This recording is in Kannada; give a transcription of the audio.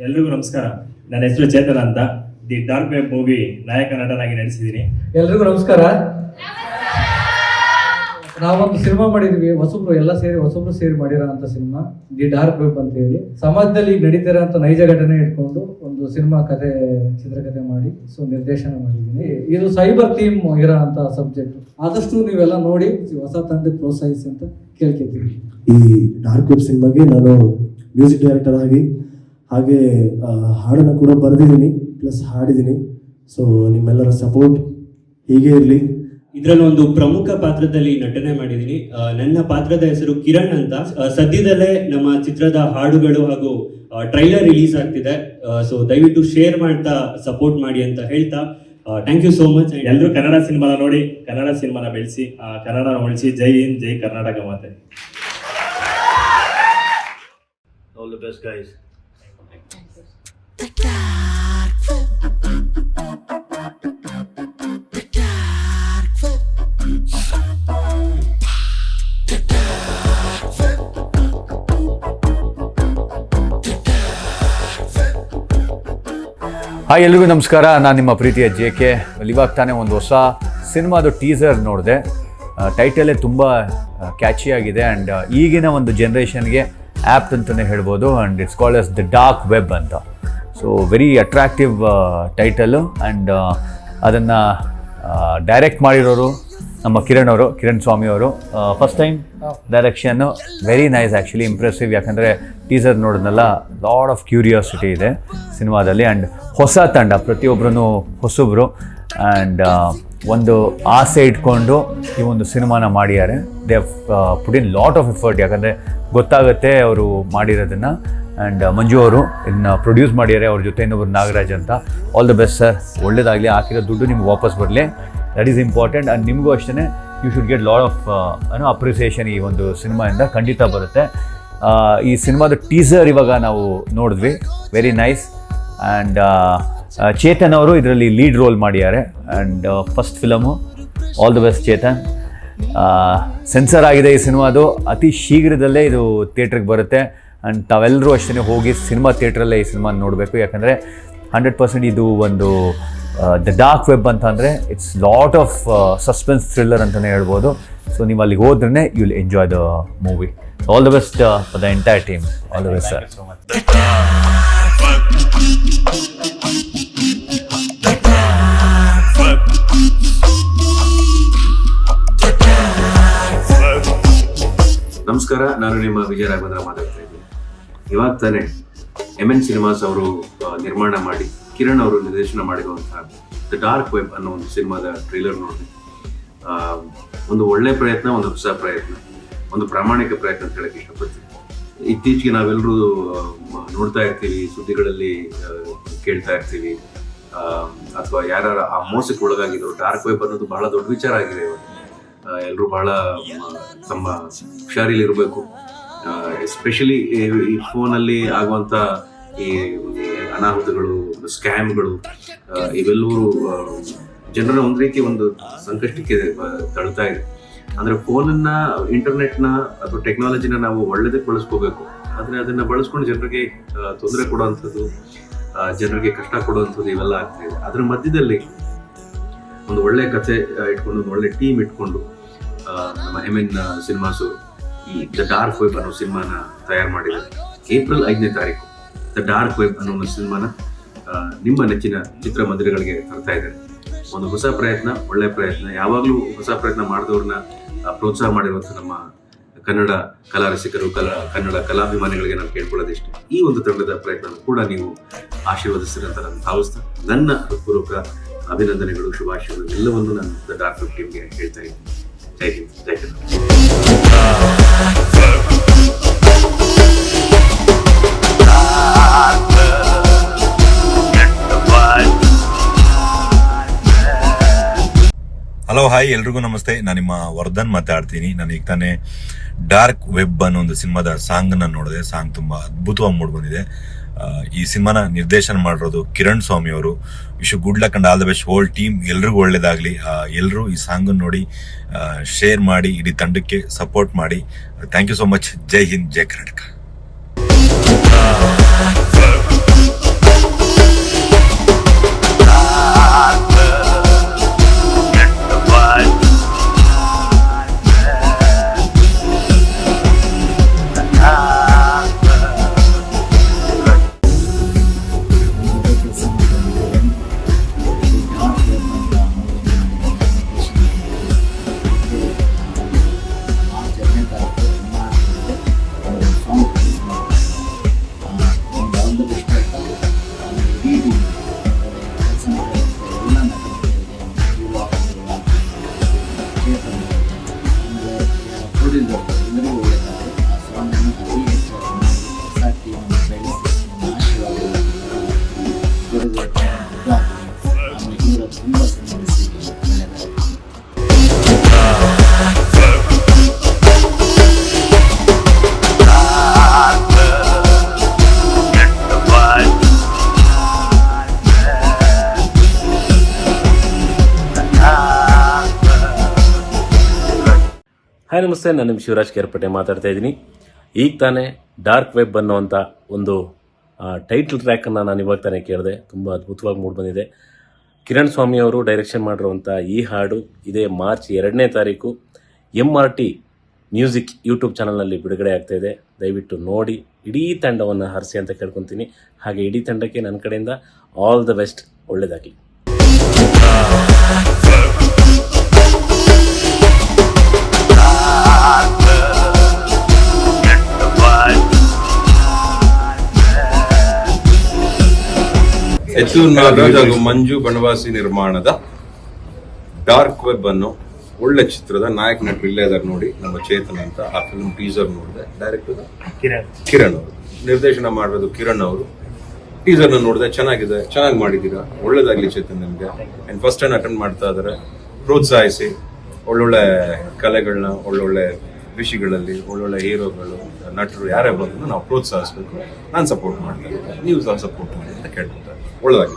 ಎಲ್ರಿಗೂ ನಮಸ್ಕಾರ. ನನ್ನ ಹೆಸರು ಚೇತನ್ ಅಂತ. ದಿ ಡಾರ್ಕ್ ವೆಬ್ ಮೂವಿ ನಾಯಕ ನಟನಾಗಿ ನಟಿಸಿದ್ದೀನಿ. ಎಲ್ರಿಗೂ ನಮಸ್ಕಾರ. ನಾವೊಂದು ಸಿನಿಮಾ ಮಾಡಿದ್ವಿ, ಹೊಸಬ್ರು ಸೇರಿ ಮಾಡಿರೋ ಅಂತ ಸಿನಿಮಾ ದಿ ಡಾರ್ಕ್ ವೆಬ್ ಅಂತ ಹೇಳಿ. ಸಮಾಜದಲ್ಲಿ ಈಗ ನಡೀತಿರೋ ಅಂತ ನೈಜ ಘಟನೆ ಇಟ್ಕೊಂಡು ಒಂದು ಸಿನಿಮಾ ಚಿತ್ರಕಥೆ ಮಾಡಿ ನಿರ್ದೇಶನ ಮಾಡಿದ್ದೀನಿ. ಇದು ಸೈಬರ್ ಥೀಮ್ ಇರೋ ಅಂತ ಸಬ್ಜೆಕ್ಟ್. ಆದಷ್ಟು ನೀವೆಲ್ಲ ನೋಡಿ ಹೊಸ ತಂಡಕ್ಕೆ ಪ್ರೋತ್ಸಾಹಿಸಿ ಅಂತ ಕೇಳ್ಕೊತೀವಿ. ಈ ಡಾರ್ಕ್ ವೆಬ್ ಸಿನಿಮಾಗೆ ನಾನು ಮ್ಯೂಸಿಕ್ ಡೈರೆಕ್ಟರ್ ಆಗಿ ಹಾಗೆ ಹಾಡನ್ನು ಕೂಡ ಬರೆದಿದ್ದೀನಿ, ಪ್ಲಸ್ ಹಾಡಿದ್ದೀನಿ. ಸೊ ನಿಮ್ಮೆಲ್ಲರ ಸಪೋರ್ಟ್ ಹೀಗೆ ಇರಲಿ. ಇದರಲ್ಲಿ ಒಂದು ಪ್ರಮುಖ ಪಾತ್ರದಲ್ಲಿ ನಟನೆ ಮಾಡಿದ್ದೀನಿ. ನನ್ನ ಪಾತ್ರದ ಹೆಸರು ಕಿರಣ್ ಅಂತ. ಸದ್ಯದಲ್ಲೇ ನಮ್ಮ ಚಿತ್ರದ ಹಾಡುಗಳು ಹಾಗೂ ಟ್ರೈಲರ್ ರಿಲೀಸ್ ಆಗ್ತಿದೆ. ಸೊ ದಯವಿಟ್ಟು ಶೇರ್ ಮಾಡ್ತಾ ಸಪೋರ್ಟ್ ಮಾಡಿ ಅಂತ ಹೇಳ್ತಾ ಥ್ಯಾಂಕ್ ಯು ಸೋ ಮಚ್. ಎಲ್ಲರೂ ಕನ್ನಡ ಸಿನಿಮಾನ ನೋಡಿ, ಕನ್ನಡ ಸಿನಿಮಾನ ಬೆಳೆಸಿ, ಕನ್ನಡ ಉಳಿಸಿ. ಜೈ ಹಿಂದ್, ಜೈ ಕರ್ನಾಟಕ ಮಾತೆ. All the best, guys. Hi, ಎಲ್ರಿಗೂ ನಮಸ್ಕಾರ. ನಾನು ನಿಮ್ಮ ಪ್ರೀತಿಯ JK. ಇವಾಗ ತಾನೇ ಒಂದು ಹೊಸ ಸಿನಿಮಾದು ಟೀಸರ್ ನೋಡಿದೆ. ಟೈಟಲೇ ತುಂಬ ಕ್ಯಾಚಿಯಾಗಿದೆ ಆ್ಯಂಡ್ ಈಗಿನ ಒಂದು ಜನ್ರೇಷನ್ಗೆ ಆ್ಯಪ್ಟ್ ಅಂತಲೇ ಹೇಳ್ಬೋದು. And it's called as the dark web ಅಂತ. So very attractive title. And ಅದನ್ನು ಡೈರೆಕ್ಟ್ ಮಾಡಿರೋರು ನಮ್ಮ ಕಿರಣ್ ಸ್ವಾಮಿ ಅವರು. First time direction very nice, actually impressive. ಯಾಕಂದರೆ ಟೀಸರ್ ನೋಡಿದ್ನಲ್ಲ, ಲಾಡ್ ಆಫ್ ಕ್ಯೂರಿಯಾಸಿಟಿ ಇದೆ ಸಿನಿಮಾದಲ್ಲಿ. ಆ್ಯಂಡ್ ಹೊಸ ತಂಡ, ಪ್ರತಿಯೊಬ್ಬರೂ ಹೊಸಬ್ರು. ಆ್ಯಂಡ್ ಒಂದು ಆಸೆ ಇಟ್ಕೊಂಡು ಈ ಒಂದು ಸಿನಿಮಾನ ಮಾಡಿದ್ದಾರೆ. They have put in lot of effort. ಯಾಕಂದರೆ ಗೊತ್ತಾಗುತ್ತೆ ಅವರು ಮಾಡಿರೋದನ್ನು. ಆ್ಯಂಡ್ ಮಂಜು ಅವರು ಇದನ್ನ ಪ್ರೊಡ್ಯೂಸ್ ಮಾಡಿದ್ದಾರೆ. ಅವ್ರ ಜೊತೆ ಇನ್ನೊಬ್ರು ನಾಗರಾಜ್ ಅಂತ. ಆಲ್ ದ ಬೆಸ್ಟ್ ಸರ್, ಒಳ್ಳೇದಾಗಲಿ. ಹಾಕಿರೋ ದುಡ್ಡು ನಿಮ್ಗೆ ವಾಪಸ್ ಬರಲಿ, ದಟ್ ಈಸ್ ಇಂಪಾರ್ಟೆಂಟ್. ಆ್ಯಂಡ್ ನಿಮಗೂ ಅಷ್ಟೇ you should get lot of appreciation ಈ ಒಂದು ಸಿನಿಮಾಯಿಂದ ಖಂಡಿತ ಬರುತ್ತೆ. ಈ ಸಿನಿಮಾದ ಟೀಸರ್ ಇವಾಗ ನಾವು ನೋಡಿದ್ವಿ, ವೆರಿ ನೈಸ್. ಆ್ಯಂಡ್ ಚೇತನ್ ಅವರು ಇದರಲ್ಲಿ ಲೀಡ್ ರೋಲ್ ಮಾಡಿದ್ದಾರೆ. And first film. All the best Chetan. Sensor ಆಗಿದೆ ಈ ಸಿನಿಮಾದು, ಅತಿ ಶೀಘ್ರದಲ್ಲೇ ಇದು ಥಿಯೇಟ್ರಿಗೆ ಬರುತ್ತೆ. ಆ್ಯಂಡ್ ತಾವೆಲ್ಲರೂ ಅಷ್ಟೇ ಹೋಗಿ ಸಿನಿಮಾ ಥಿಯೇಟ್ರಲ್ಲೇ ಈ ಸಿನಿಮಾ ನೋಡಬೇಕು. ಯಾಕಂದರೆ 100% ಇದು ಒಂದು ದ ಡಾರ್ಕ್ ವೆಬ್ ಅಂತ ಅಂದರೆ it's lot of suspense thriller ಅಂತಲೇ ಹೇಳ್ಬೋದು. ಸೊ ನೀವು ಅಲ್ಲಿಗೆ ಹೋದ್ರೇ you will enjoy the movie. All the best for the entire team. All the best sir. ನಮಸ್ಕಾರ, ನಾನು ನಿಮ್ಮ ವಿಜಯ ರಾಘವೇಂದ್ರ ಮಾತಾಡ್ತಾ ಇದ್ದೀನಿ. ಇವಾಗ ತಾನೇ MN ಸಿನಿಮಾಸ್ ಅವರು ನಿರ್ಮಾಣ ಮಾಡಿ ಕಿರಣ್ ಅವರು ನಿರ್ದೇಶನ ಮಾಡಿರುವಂತಹ ದ ಡಾರ್ಕ್ ವೆಬ್ ಅನ್ನೋ ಒಂದು ಸಿನಿಮಾದ ಟ್ರೈಲರ್ ನೋಡಿ ಒಂದು ಒಳ್ಳೆ ಪ್ರಯತ್ನ, ಒಂದು ಹೊಸ ಪ್ರಯತ್ನ, ಒಂದು ಪ್ರಾಮಾಣಿಕ ಪ್ರಯತ್ನ ಅಂತ ಹೇಳಕ್ಕೆ ಇಷ್ಟಪಡ್ತೀನಿ. ಇತ್ತೀಚೆಗೆ ನಾವೆಲ್ಲರೂ ನೋಡ್ತಾ ಇರ್ತೀವಿ, ಸುದ್ದಿಗಳಲ್ಲಿ ಕೇಳ್ತಾ ಇರ್ತೀವಿ, ಅಥವಾ ಯಾರು ಆ ಮೋಸಕ್ಕೆ ಒಳಗಾಗಿದ್ರು. ಡಾರ್ಕ್ ವೆಬ್ ಅನ್ನೋದು ಬಹಳ ದೊಡ್ಡ ವಿಚಾರ ಆಗಿದೆ. ಎಲ್ಲರೂ ಬಹಳ ತಮ್ಮ ಹುಷಾರಿಲಿರಬೇಕು. ಎಸ್ಪೆಷಲಿ ಈ ಫೋನಲ್ಲಿ ಆಗುವಂಥ ಈ ಅನಾಹುತಗಳು, ಸ್ಕ್ಯಾಮ್ಗಳು, ಇವೆಲ್ಲವೂ ಜನರ ಒಂದು ರೀತಿ ಒಂದು ಸಂಕಷ್ಟಕ್ಕೆ ತಳ್ತಾ ಇದೆ. ಅಂದರೆ ಫೋನನ್ನು, ಇಂಟರ್ನೆಟ್ನ ಅಥವಾ ಟೆಕ್ನಾಲಜಿನ ನಾವು ಒಳ್ಳೆದಕ್ಕೆ ಬಳಸ್ಕೋಬೇಕು. ಆದರೆ ಅದನ್ನು ಬಳಸ್ಕೊಂಡು ಜನರಿಗೆ ತೊಂದರೆ ಕೊಡುವಂಥದ್ದು, ಜನರಿಗೆ ಕಷ್ಟ ಕೊಡುವಂಥದ್ದು ಇವೆಲ್ಲ ಆಗ್ತಾಯಿದೆ. ಅದರ ಮಧ್ಯದಲ್ಲಿ ಒಂದು ಒಳ್ಳೆ ಕಥೆ ಇಟ್ಕೊಂಡು, ಒಂದು ಒಳ್ಳೆ ಟೀಮ್ ಇಟ್ಕೊಂಡು ನಮ್ಮ MN ಸಿನಿಮಾಸು ಈ ದ ಡಾರ್ಕ್ ವೆಬ್ ಅನ್ನೋ ಸಿನಿಮಾನ ತಯಾರು ಮಾಡಿದ್ದಾರೆ. ಏಪ್ರಿಲ್ 5ನೇ ತಾರೀಕು ದ ಡಾರ್ಕ್ ವೆಬ್ ಅನ್ನೋ ಒಂದು ಸಿನಿಮಾನ ನಿಮ್ಮ ನೆಚ್ಚಿನ ಚಿತ್ರಮಂದಿರಗಳಿಗೆ ತರ್ತಾ ಇದ್ದಾರೆ. ಒಂದು ಹೊಸ ಪ್ರಯತ್ನ, ಒಳ್ಳೆ ಪ್ರಯತ್ನ. ಯಾವಾಗಲೂ ಹೊಸ ಪ್ರಯತ್ನ ಮಾಡಿದವ್ರನ್ನ ಪ್ರೋತ್ಸಾಹ ಮಾಡಿರುವಂಥ ನಮ್ಮ ಕನ್ನಡ ಕಲಾ ರಸಿಕರು, ಕನ್ನಡ ಕಲಾಭಿಮಾನಿಗಳಿಗೆ ನಾನು ಕೇಳ್ಕೊಳ್ಳೋದಿಷ್ಟು, ಈ ಒಂದು ತಂಡದ ಪ್ರಯತ್ನ ಕೂಡ ನೀವು ಆಶೀರ್ವದಿಸಿರಂತ ನಾನು ಭಾವಿಸ್ತಾ, ನನ್ನ ಹೃತ್ಪೂರ್ವಕ ಅಭಿನಂದನೆಗಳು, ಶುಭಾಶಯಗಳು ಎಲ್ಲವನ್ನು ನಾನು ದ ಡಾರ್ಕ್ ವೆಬ್ ಟೀಮ್ಗೆ ಹೇಳ್ತಾ ಇದ್ದೀನಿ. ಜೈ ಹಿಂದ್, ಜೈ ಕನ್ನಡ. ಹಲೋ, ಹಾಯ್, ಎಲ್ರಿಗೂ ನಮಸ್ತೆ. ನಾನು ನಿಮ್ಮ ವರ್ಧನ್ ಮಾತಾಡ್ತೀನಿ. ನಾನು ಈಗ ತಾನೇ ಡಾರ್ಕ್ ವೆಬ್ ಅನ್ನೋ ಒಂದು ಸಿನಿಮಾದ ಸಾಂಗ್ನ ನೋಡಿದೆ. ಸಾಂಗ್ ತುಂಬ ಅದ್ಭುತವಾಗಿ ಮೂಡ್ ಬಂದಿದೆ. ಈ ಸಿನಿಮಾನ ನಿರ್ದೇಶನ ಮಾಡಿರೋದು ಕಿರಣ್ ಸ್ವಾಮಿ ಅವರು. Wish good luck and all the best whole team. ಎಲ್ರಿಗೂ ಒಳ್ಳೇದಾಗಲಿ. ಎಲ್ಲರೂ ಈ ಸಾಂಗನ್ನು ನೋಡಿ ಶೇರ್ ಮಾಡಿ, ಇಡೀ ತಂಡಕ್ಕೆ ಸಪೋರ್ಟ್ ಮಾಡಿ. Thank you so much. ಜೈ ಹಿಂದ್, ಜೈ ಕರ್ನಾಟಕ. ಸುಡಿಲ್ ಇವರಿಗೂ ಒಳ್ಳೆಯದಾಗಲಿ. ಆ ಸಾಂಗನ್ನು ಅತಿ ಹೆಚ್ಚು ಹೊಸ ಟೀಮನ್ನು ಬೆಳೆಸಿ ಆಶೀರ್ವಾದ ಆಮೇಲೆ ಇವರ ತುಂಬ ಸಂಬಂಧಿಸಿ ಒಳ್ಳೆಯದಾಗಲಿ. ಹಾಯ್ ನಮಸ್ತೆ, ನಾನು ನಿಮ್ಮ ಶಿವರಾಜ್ ಕೇರ್ಪೇಟೆ ಮಾತಾಡ್ತಾ ಇದ್ದೀನಿ. ಈಗ ತಾನೇ ಡಾರ್ಕ್ ವೆಬ್ ಅನ್ನೋವಂಥ ಒಂದು ಟೈಟಲ್ ಟ್ರ್ಯಾಕನ್ನು ನಾನು ಇವಾಗ ತಾನೇ ಕೇಳಿದೆ. ತುಂಬ ಅದ್ಭುತವಾಗಿ ಮೂಡಿ ಬಂದಿದೆ. ಕಿರಣ್ ಸ್ವಾಮಿ ಅವರು ಡೈರೆಕ್ಷನ್ ಮಾಡಿರುವಂಥ ಈ ಹಾಡು ಇದೇ ಮಾರ್ಚ್ 2ನೇ ತಾರೀಕು MRT ಮ್ಯೂಸಿಕ್ ಯೂಟ್ಯೂಬ್ ಚಾನಲ್ನಲ್ಲಿ ಬಿಡುಗಡೆ ಆಗ್ತಾ ಇದೆ. ದಯವಿಟ್ಟು ನೋಡಿ ಇಡೀ ತಂಡವನ್ನು ಹರಿಸಿ ಅಂತ ಕೇಳ್ಕೊತೀನಿ. ಹಾಗೆ ಇಡೀ ತಂಡಕ್ಕೆ ನನ್ನ ಕಡೆಯಿಂದ ಆಲ್ ದ ಬೆಸ್ಟ್, ಒಳ್ಳೆಯದಾಗಲಿ. ಎತ್ತೂರು ನಾಗರಾಜ್ ಹಾಗೂ ಮಂಜು ಬನವಾಸಿ ನಿರ್ಮಾಣದ ಡಾರ್ಕ್ ವೆಬ್ ಅನ್ನೋ ಒಳ್ಳೆ ಚಿತ್ರದ ನಾಯಕ ನಟರು ಇಲ್ಲೇ ಇದಾರೆ ನೋಡಿ. ನಮ್ಮ ಚೇತನ್ ಅಂತ. ಆ ಫಿಲ್ಮ್ ಟೀಸರ್ ನೋಡಿದೆ. ಡೈರೆಕ್ಟರ್ ಕಿರಣ್ ಅವರು, ನಿರ್ದೇಶನ ಮಾಡಿರೋದು ಕಿರಣ್ ಅವರು. ಟೀಸರ್ ನೋಡಿದೆ, ಚೆನ್ನಾಗಿದೆ, ಚೆನ್ನಾಗಿ ಮಾಡಿದ್ದೀರಾ, ಒಳ್ಳೇದಾಗ್ಲಿ ಚೇತನ್ ನಿಮ್ಗೆ. ಅಂಡ್ ಫಸ್ಟ್ ಟೈಮ್ ಅಟೆಂಡ್ ಮಾಡ್ತಾ ಇದಾರೆ. ಪ್ರೋತ್ಸಾಹಿಸಿ, ಒಳ್ಳೊಳ್ಳೆ ಕಲೆಗಳನ್ನ, ಒಳ್ಳೊಳ್ಳೆ ವಿಷಯಗಳಲ್ಲಿ ಒಳ್ಳೊಳ್ಳೆ ಹೀರೋಗಳು, ನಟರು ಯಾರೇ ಬಂದ್ರು ನಾವು ಪ್ರೋತ್ಸಾಹಿಸ್ಬೇಕು. ನಾನು ಸಪೋರ್ಟ್ ಮಾಡ್ತೀನಿ, ನೀವು ಸಹ ಸಪೋರ್ಟ್ ಮಾಡಿ ಅಂತ ಕೇಳ್ಕೊತಾರೆ. ಒಳ್ಳೆದಾಗಿ.